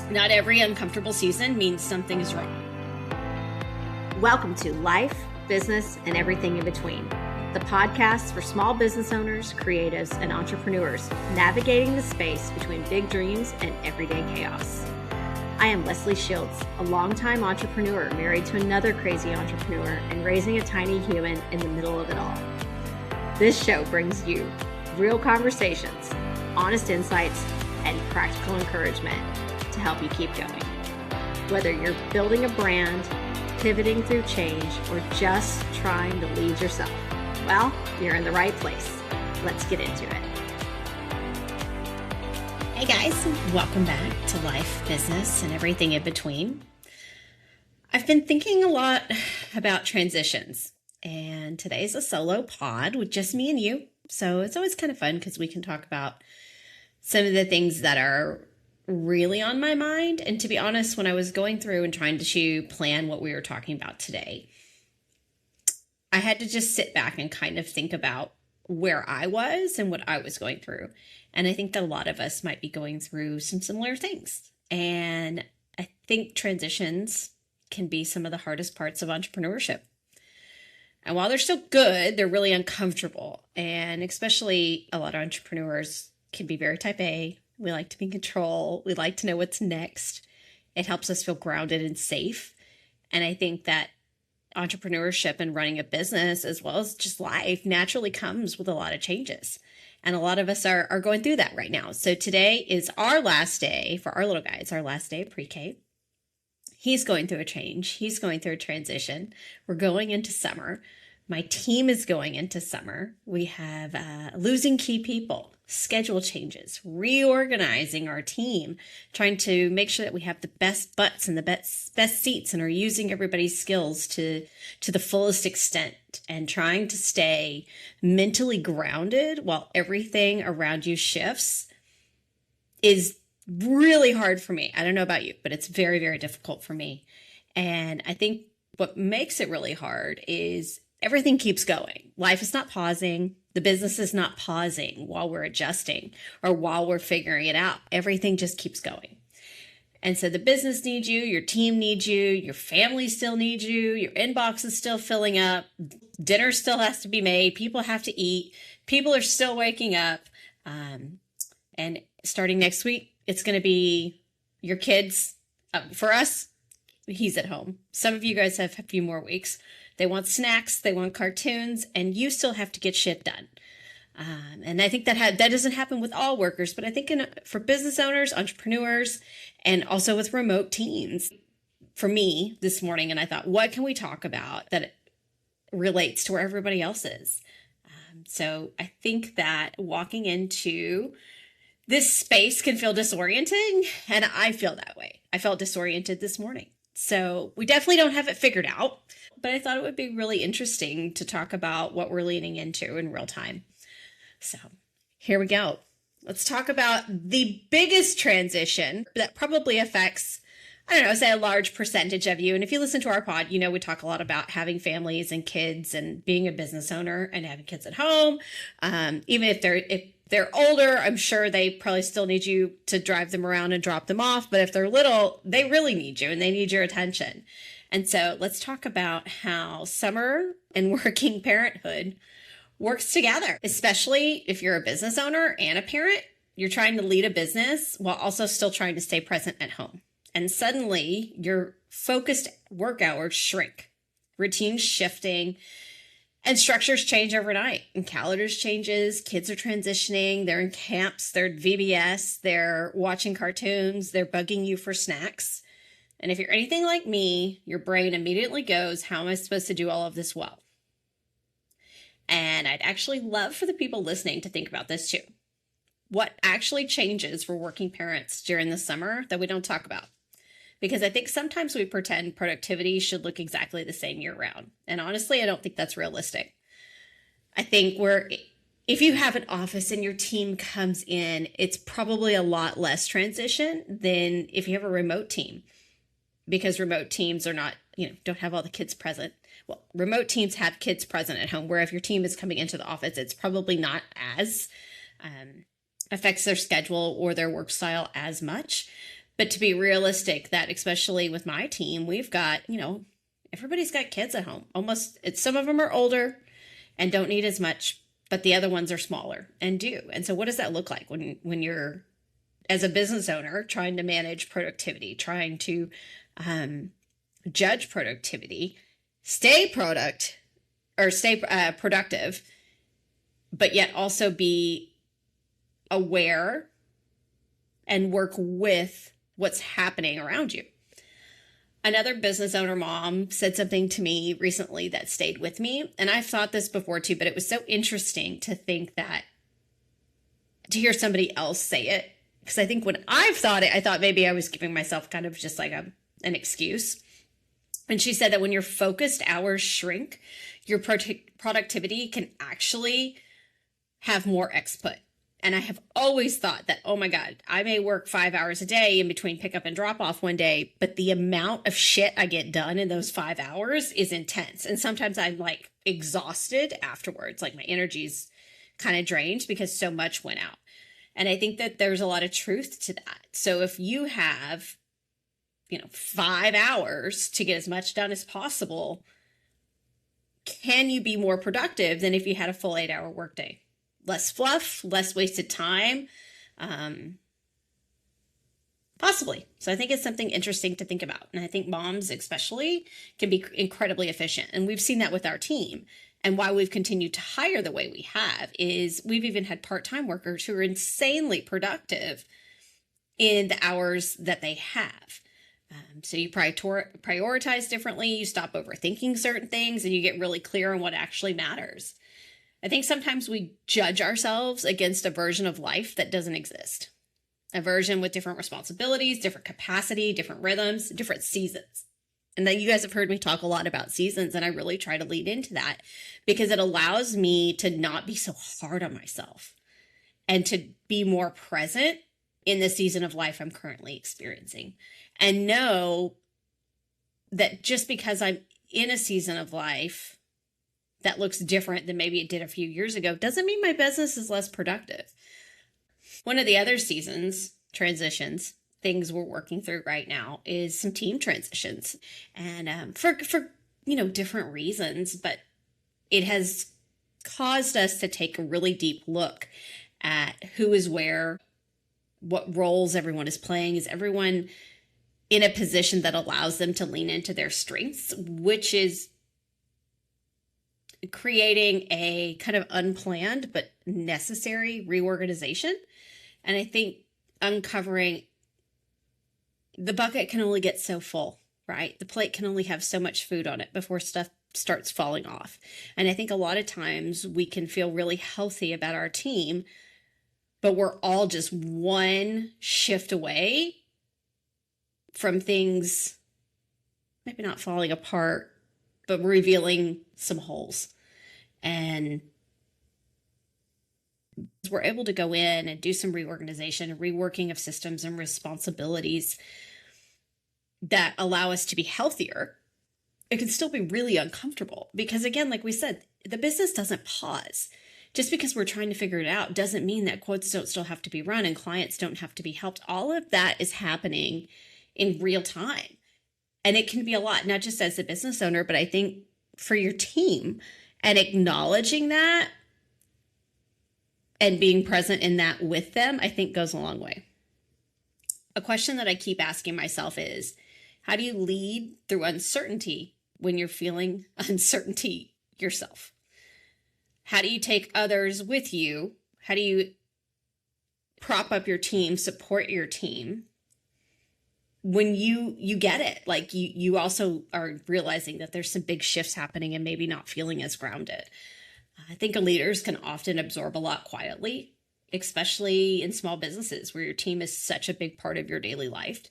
Not every uncomfortable season means something is wrong. Welcome to Life, Business, and Everything in Between, the podcast for small business owners, creatives, and entrepreneurs navigating the space between big dreams and everyday chaos. I am Leslie Shields, a longtime entrepreneur married to another crazy entrepreneur and raising a tiny human in the middle of it all. This show brings you real conversations, honest insights, and practical encouragement to help you keep going. Whether you're building a brand, pivoting through change, or just trying to lead yourself, well, you're in the right place. Let's get into it. Hey guys, welcome back to Life, Business, and Everything in Between. I've been thinking a lot about transitions, and today's a solo pod with just me and you. So it's always kind of fun because we can talk about some of the things that are really on my mind. And to be honest, when I was going through and trying to plan what we were talking about today, I had to just sit back and kind of think about where I was and what I was going through. And I think that a lot of us might be going through some similar things. And I think transitions can be some of the hardest parts of entrepreneurship. And while they're still good, they're really uncomfortable. And especially a lot of entrepreneurs can be very type A. We like to be in control. We like to know what's next. It helps us feel grounded and safe. And I think that entrepreneurship and running a business, as well as just life, naturally comes with a lot of changes. And a lot of us are going through that right now. So today is our last day for our little guy. It's our last day of pre-K. He's going through a change. He's going through a transition. We're going into summer. My team is going into summer. We have losing key people, schedule changes, reorganizing our team, trying to make sure that we have the best butts and the best seats and are using everybody's skills to the fullest extent and trying to stay mentally grounded while everything around you shifts is really hard for me. I don't know about you, but it's very, very difficult for me. And I think what makes it really hard is everything keeps going. Life is not pausing. The business is not pausing while we're adjusting or while we're figuring it out. Everything just keeps going. And so the business needs you, your team needs you, your family still needs you, your inbox is still filling up, dinner still has to be made, people have to eat, people are still waking up. And starting next week, it's going to be your kids. For us, he's at home. Some of you guys have a few more weeks. They want snacks, they want cartoons, and you still have to get shit done. And I think that doesn't happen with all workers, but I think for business owners, entrepreneurs, and also with remote teams. For me this morning, and I thought, what can we talk about that relates to where everybody else is? So I think that walking into this space can feel disorienting, and I feel that way. I felt disoriented this morning. So we definitely don't have it figured out, but I thought it would be really interesting to talk about what we're leaning into in real time. So here we go. Let's talk about the biggest transition that probably affects, say a large percentage of you. And if you listen to our pod, we talk a lot about having families and kids and being a business owner and having kids at home. Even if they're older, I'm sure they probably still need you to drive them around and drop them off. But if they're little, they really need you and they need your attention. And so let's talk about how summer and working parenthood works together, especially if you're a business owner and a parent. You're trying to lead a business while also still trying to stay present at home. And suddenly your focused work hours shrink, routines shifting, and structures change overnight, and calendars changes. Kids are transitioning. They're in camps. They're at VBS. They're watching cartoons. They're bugging you for snacks. And if you're anything like me, your brain immediately goes, how am I supposed to do all of this well? And I'd actually love for the people listening to think about this too. What actually changes for working parents during the summer that we don't talk about? Because I think sometimes we pretend productivity should look exactly the same year round. And honestly, I don't think that's realistic. I think if you have an office and your team comes in, it's probably a lot less transition than if you have a remote team. Because remote teams are not, don't have all the kids present. Well, remote teams have kids present at home, where if your team is coming into the office, it's probably not as affects their schedule or their work style as much. But to be realistic, that especially with my team, we've got, everybody's got kids at home. Some of them are older and don't need as much, but the other ones are smaller and do. And so what does that look like when you're, as a business owner, trying to manage productivity, trying to judge productivity, stay productive, but yet also be aware and work with what's happening around you. Another business owner mom said something to me recently that stayed with me. And I've thought this before too, but it was so interesting to hear somebody else say it. Because I think when I've thought it, I thought maybe I was giving myself kind of just like an excuse. And she said that when your focused hours shrink, your productivity can actually have more output. And I have always thought that, oh my God, I may work 5 hours a day in between pickup and drop off one day, but the amount of shit I get done in those 5 hours is intense. And sometimes I'm like exhausted afterwards, like my energy's kind of drained because so much went out. And I think that there's a lot of truth to that. So if you have, 5 hours to get as much done as possible, can you be more productive than if you had a full 8-hour workday? Less fluff, less wasted time, possibly. So I think it's something interesting to think about. And I think moms especially can be incredibly efficient. And we've seen that with our team. And why we've continued to hire the way we have is we've even had part-time workers who are insanely productive in the hours that they have. So you prioritize differently, you stop overthinking certain things, and you get really clear on what actually matters. I think sometimes we judge ourselves against a version of life that doesn't exist. A version with different responsibilities, different capacity, different rhythms, different seasons. And then you guys have heard me talk a lot about seasons, and I really try to lead into that because it allows me to not be so hard on myself and to be more present in the season of life I'm currently experiencing. And know that just because I'm in a season of life that looks different than maybe it did a few years ago doesn't mean my business is less productive. One of the other transitions, things we're working through right now is some team transitions. And for different reasons, but it has caused us to take a really deep look at who is where, what roles everyone is playing. Is everyone in a position that allows them to lean into their strengths, which is creating a kind of unplanned but necessary reorganization. And I think uncovering the bucket can only get so full, right? The plate can only have so much food on it before stuff starts falling off. And I think a lot of times we can feel really healthy about our team, but we're all just one shift away from things maybe not falling apart, but revealing some holes. And we're able to go in and do some reorganization and reworking of systems and responsibilities that allow us to be healthier. It can still be really uncomfortable because, again, like we said, the business doesn't pause. Just because we're trying to figure it out doesn't mean that quotes don't still have to be run and clients don't have to be helped. All of that is happening in real time. And it can be a lot, not just as a business owner, but I think for your team, and acknowledging that and being present in that with them, I think goes a long way. A question that I keep asking myself is, how do you lead through uncertainty when you're feeling uncertainty yourself? How do you take others with you? How do you prop up your team, support your team when you get it? Like you also are realizing that there's some big shifts happening and maybe not feeling as grounded. I think leaders can often absorb a lot quietly, especially in small businesses where your team is such a big part of your daily life.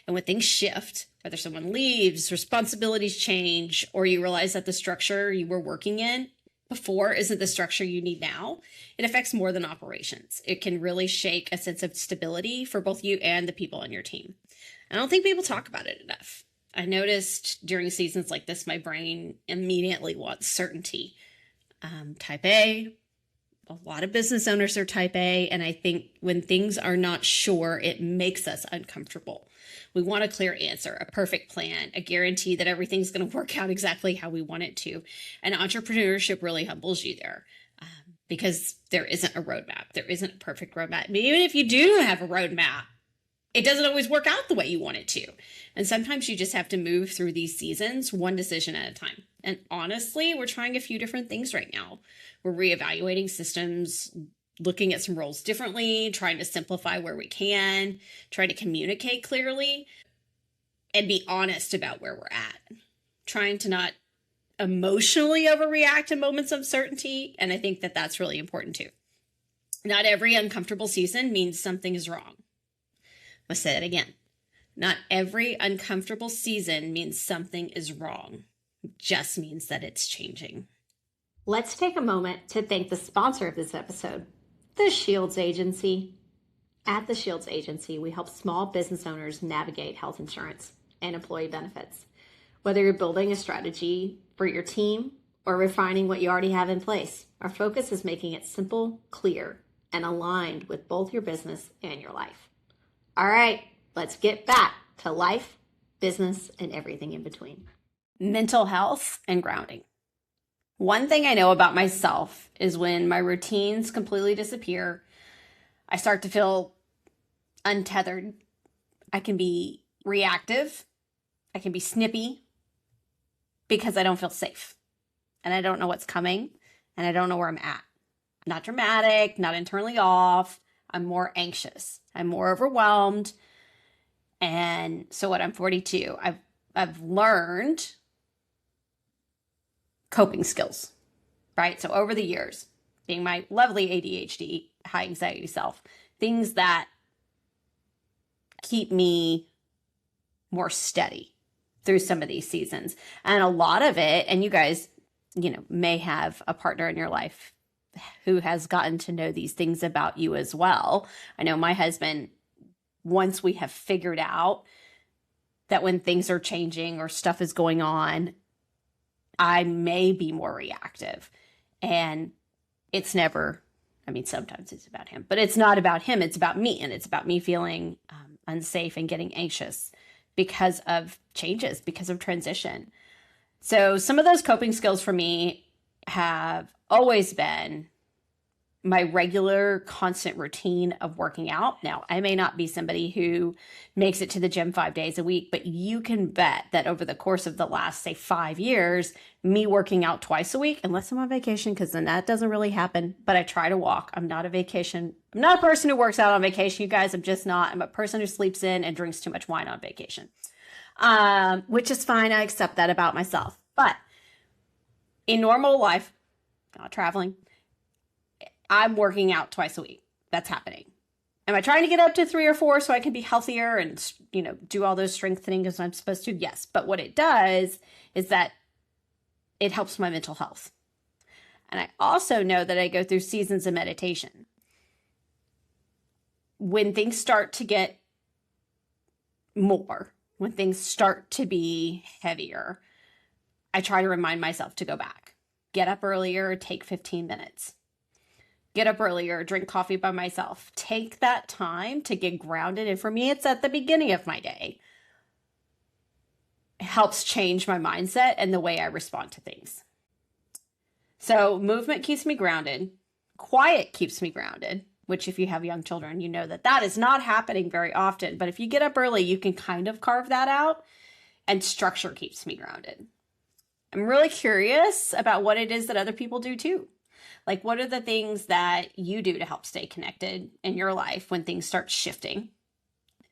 And when things shift, whether someone leaves, responsibilities change, or you realize that the structure you were working in before isn't the structure you need now, it affects more than operations. It can really shake a sense of stability for both you and the people on your team. I don't think people talk about it enough. I noticed during seasons like this, my brain immediately wants certainty. Type A, A lot of business owners are type A, and I think when things are not sure, it makes us uncomfortable. We want a clear answer, a perfect plan, a guarantee that everything's going to work out exactly how we want it to. And entrepreneurship really humbles you there because there isn't a roadmap. There isn't a perfect roadmap. I mean, even if you do have a roadmap, it doesn't always work out the way you want it to. And sometimes you just have to move through these seasons one decision at a time. And honestly, we're trying a few different things right now. We're reevaluating systems, looking at some roles differently, trying to simplify where we can, trying to communicate clearly, and be honest about where we're at. Trying to not emotionally overreact in moments of uncertainty. And I think that that's really important too. Not every uncomfortable season means something is wrong. Let's say that again. Not every uncomfortable season means something is wrong. It just means that it's changing. Let's take a moment to thank the sponsor of this episode, the Shields Agency. At the Shields Agency, we help small business owners navigate health insurance and employee benefits. Whether you're building a strategy for your team or refining what you already have in place, our focus is making it simple, clear, and aligned with both your business and your life. All right, let's get back to life, business, and everything in between. Mental health and grounding. One thing I know about myself is when my routines completely disappear, I start to feel untethered. I can be reactive. I can be snippy because I don't feel safe and I don't know what's coming and I don't know where I'm at. Not dramatic, not internally off. I'm more anxious. I'm more overwhelmed. And so what, I'm 42. I've learned coping skills, right? So over the years, being my lovely ADHD, high anxiety self, things that keep me more steady through some of these seasons. And a lot of it, and you guys, may have a partner in your life who has gotten to know these things about you as well. I know my husband, once we have figured out that when things are changing or stuff is going on, I may be more reactive. And it's never, sometimes it's about him, but it's not about him. It's about me. And it's about me feeling unsafe and getting anxious because of changes, because of transition. So some of those coping skills for me have always been my regular, constant routine of working out. Now, I may not be somebody who makes it to the gym 5 days a week, but you can bet that over the course of the last, say, 5 years, me working out twice a week, unless I'm on vacation, because then that doesn't really happen, but I try to walk. I'm not a person who works out on vacation, you guys. I'm just not. I'm a person who sleeps in and drinks too much wine on vacation, which is fine. I accept that about myself. But in normal life, not traveling, I'm working out twice a week. That's happening. Am I trying to get up to 3 or 4 so I can be healthier and, do all those strengthening as I'm supposed to? Yes. But what it does is that it helps my mental health. And I also know that I go through seasons of meditation. When things start to get more, when things start to be heavier, I try to remind myself to go back. Get up earlier, take 15 minutes. Get up earlier, drink coffee by myself. Take that time to get grounded. And for me, it's at the beginning of my day. It helps change my mindset and the way I respond to things. So movement keeps me grounded. Quiet keeps me grounded, which if you have young children, you know that is not happening very often. But if you get up early, you can kind of carve that out. And structure keeps me grounded. I'm really curious about what it is that other people do too. Like, what are the things that you do to help stay connected in your life when things start shifting?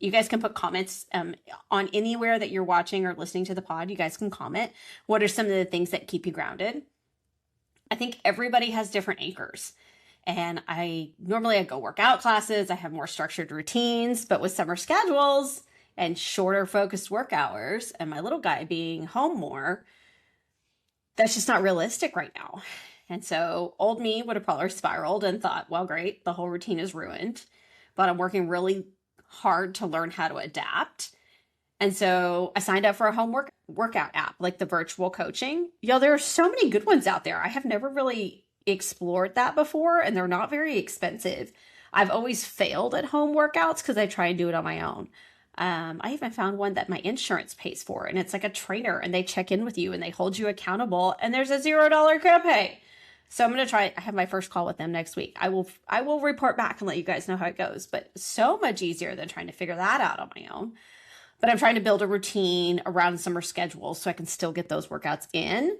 You guys can put comments on anywhere that you're watching or listening to the pod. You guys can comment. What are some of the things that keep you grounded? I think everybody has different anchors. And I go workout classes. I have more structured routines, but with summer schedules and shorter focused work hours and my little guy being home more, that's just not realistic right now. And so old me would have probably spiraled and thought, well, great, the whole routine is ruined, but I'm working really hard to learn how to adapt. And so I signed up for a home workout app, like the virtual coaching. There are so many good ones out there. I have never really explored that before, and they're not very expensive. I've always failed at home workouts because I try and do it on my own. I even found one that my insurance pays for, and it's like a trainer, and they check in with you and they hold you accountable, and there's a $0 copay. So I'm going to try. I have my first call with them next week. I will report back and let you guys know how it goes, but so much easier than trying to figure that out on my own. But I'm trying to build a routine around summer schedules so I can still get those workouts in,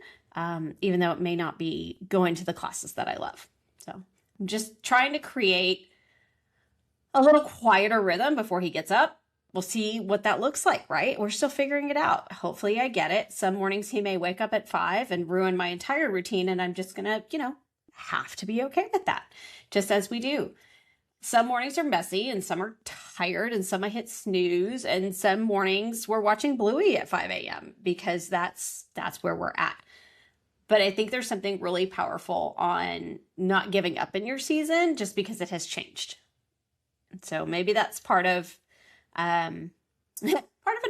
even though it may not be going to the classes that I love. So I'm just trying to create a little quieter rhythm before he gets up. We'll see what that looks like, right? We're still figuring it out. Hopefully I get it. Some mornings he may wake up at 5 and ruin my entire routine, and I'm just going to, have to be okay with that, just as we do. Some mornings are messy and some are tired and some I hit snooze, and some mornings we're watching Bluey at 5 a.m. because that's where we're at. But I think there's something really powerful on not giving up in your season just because it has changed. So maybe that's part of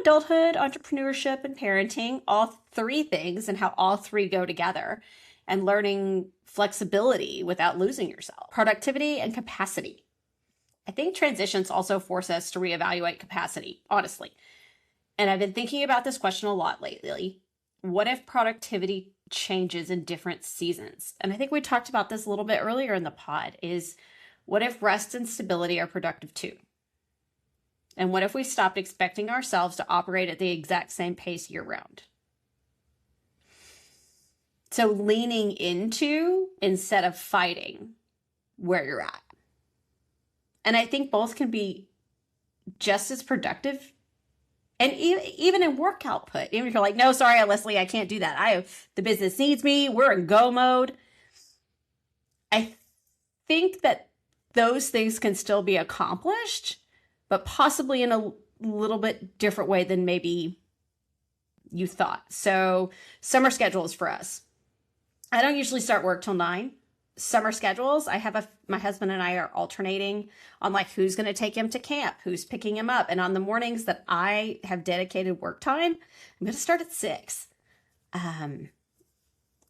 adulthood, entrepreneurship, and parenting, all three things, and how all three go together, and learning flexibility without losing yourself. Productivity and capacity. I think transitions also force us to reevaluate capacity, honestly. And I've been thinking about this question a lot lately. What if productivity changes in different seasons? And I think we talked about this a little bit earlier in the pod, is what if rest and stability are productive too? And what if we stopped expecting ourselves to operate at the exact same pace year round? So leaning into instead of fighting where you're at. And I think both can be just as productive. And even in work output, even if you're like, no, sorry, Leslie, I can't do that. The business needs me. We're in go mode. I think that those things can still be accomplished, but possibly in a little bit different way than maybe you thought. So summer schedules for us. I don't usually start work till 9. Summer schedules, my husband and I are alternating on like who's going to take him to camp, who's picking him up. And on the mornings that I have dedicated work time, I'm going to start at 6.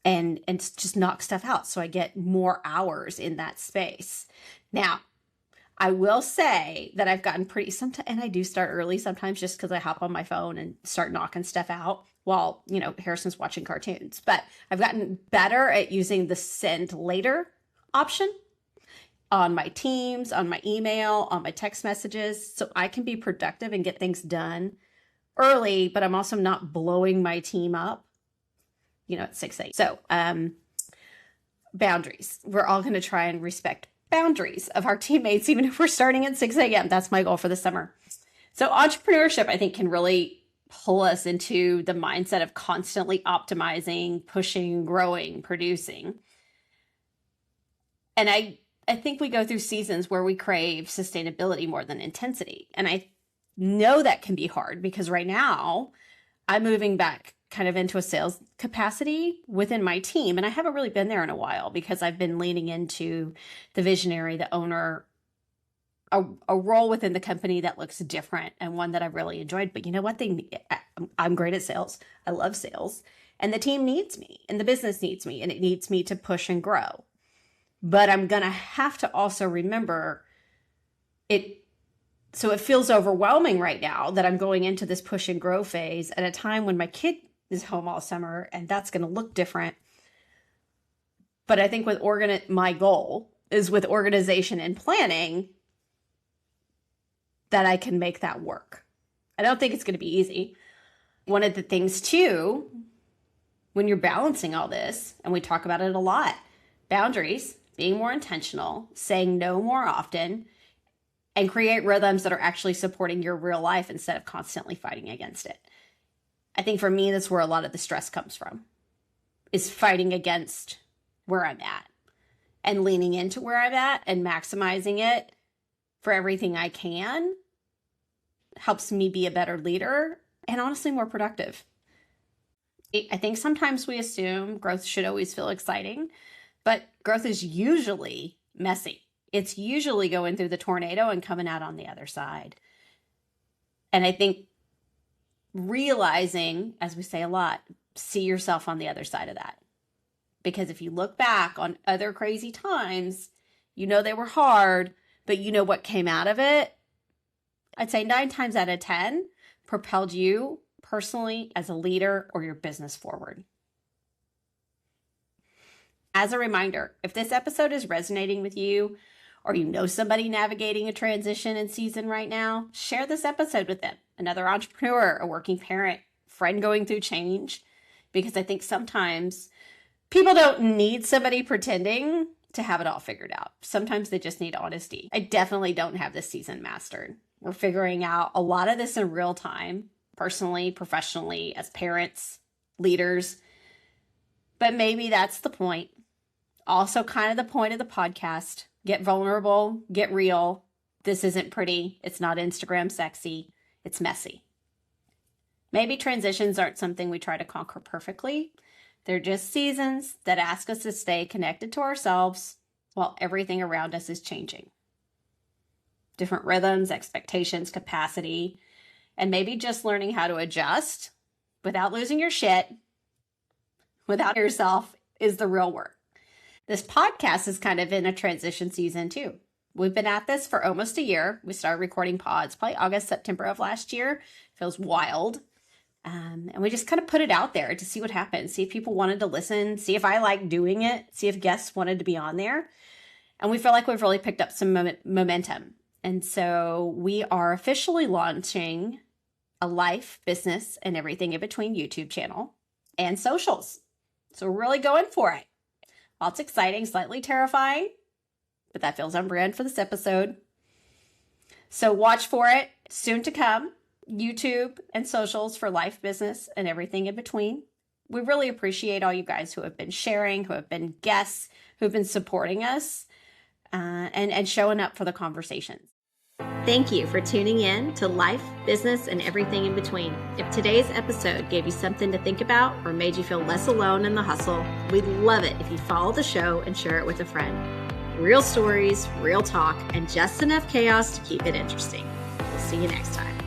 And just knock stuff out so I get more hours in that space. Now, I will say that I've gotten and I do start early sometimes just because I hop on my phone and start knocking stuff out while, Harrison's watching cartoons. But I've gotten better at using the send later option on my Teams, on my email, on my text messages, so I can be productive and get things done early, but I'm also not blowing my team up, at 6 a.m. So, boundaries. We're all going to try and respect boundaries of our teammates, even if we're starting at 6 a.m. That's my goal for the summer. So entrepreneurship, I think, can really pull us into the mindset of constantly optimizing, pushing, growing, producing. And I think we go through seasons where we crave sustainability more than intensity. And I know that can be hard because right now I'm moving back kind of into a sales capacity within my team. And I haven't really been there in a while because I've been leaning into the visionary, the owner, a role within the company that looks different and one that I've really enjoyed. But you know what? I'm great at sales. I love sales. And the team needs me and the business needs me and it needs me to push and grow. But I'm going to have to also remember it. So it feels overwhelming right now that I'm going into this push and grow phase at a time when my kid is home all summer, and that's going to look different. But I think my goal is with organization and planning that I can make that work. I don't think it's going to be easy. One of the things too, when you're balancing all this, and we talk about it a lot, boundaries, being more intentional, saying no more often, and create rhythms that are actually supporting your real life instead of constantly fighting against it. I think for me, that's where a lot of the stress comes from, is fighting against where I'm at and leaning into where I'm at and maximizing it for everything I can helps me be a better leader and honestly more productive. I think sometimes we assume growth should always feel exciting, but growth is usually messy. It's usually going through the tornado and coming out on the other side. And I think realizing, as we say a lot, see yourself on the other side of that. Because if you look back on other crazy times, you know they were hard, but you know what came out of it? I'd say 9 times out of 10 propelled you personally as a leader or your business forward. As a reminder, if this episode is resonating with you, or you know somebody navigating a transition in season right now, share this episode with them. Another entrepreneur, a working parent, friend going through change. Because I think sometimes people don't need somebody pretending to have it all figured out. Sometimes they just need honesty. I definitely don't have this season mastered. We're figuring out a lot of this in real time, personally, professionally, as parents, leaders. But maybe that's the point. Also, kind of the point of the podcast. Get vulnerable, get real. This isn't pretty. It's not Instagram sexy. It's messy. Maybe transitions aren't something we try to conquer perfectly. They're just seasons that ask us to stay connected to ourselves while everything around us is changing. Different rhythms, expectations, capacity, and maybe just learning how to adjust without losing your shit, without yourself, is the real work. This podcast is kind of in a transition season too. We've been at this for almost a year. We started recording pods probably August, September of last year. Feels wild. And we just kind of put it out there to see what happens, see if people wanted to listen, see if I like doing it, see if guests wanted to be on there. And we feel like we've really picked up some momentum. And so we are officially launching a life, business, and everything in between YouTube channel and socials. So we're really going for it. Lots exciting, slightly terrifying, but that feels on brand for this episode. So watch for it. Soon to come. YouTube and socials for life, business, and everything in between. We really appreciate all you guys who have been sharing, who have been guests, who have been supporting us, and showing up for the conversations. Thank you for tuning in to Life, Business, and Everything in Between. If today's episode gave you something to think about or made you feel less alone in the hustle, we'd love it if you follow the show and share it with a friend. Real stories, real talk, and just enough chaos to keep it interesting. We'll see you next time.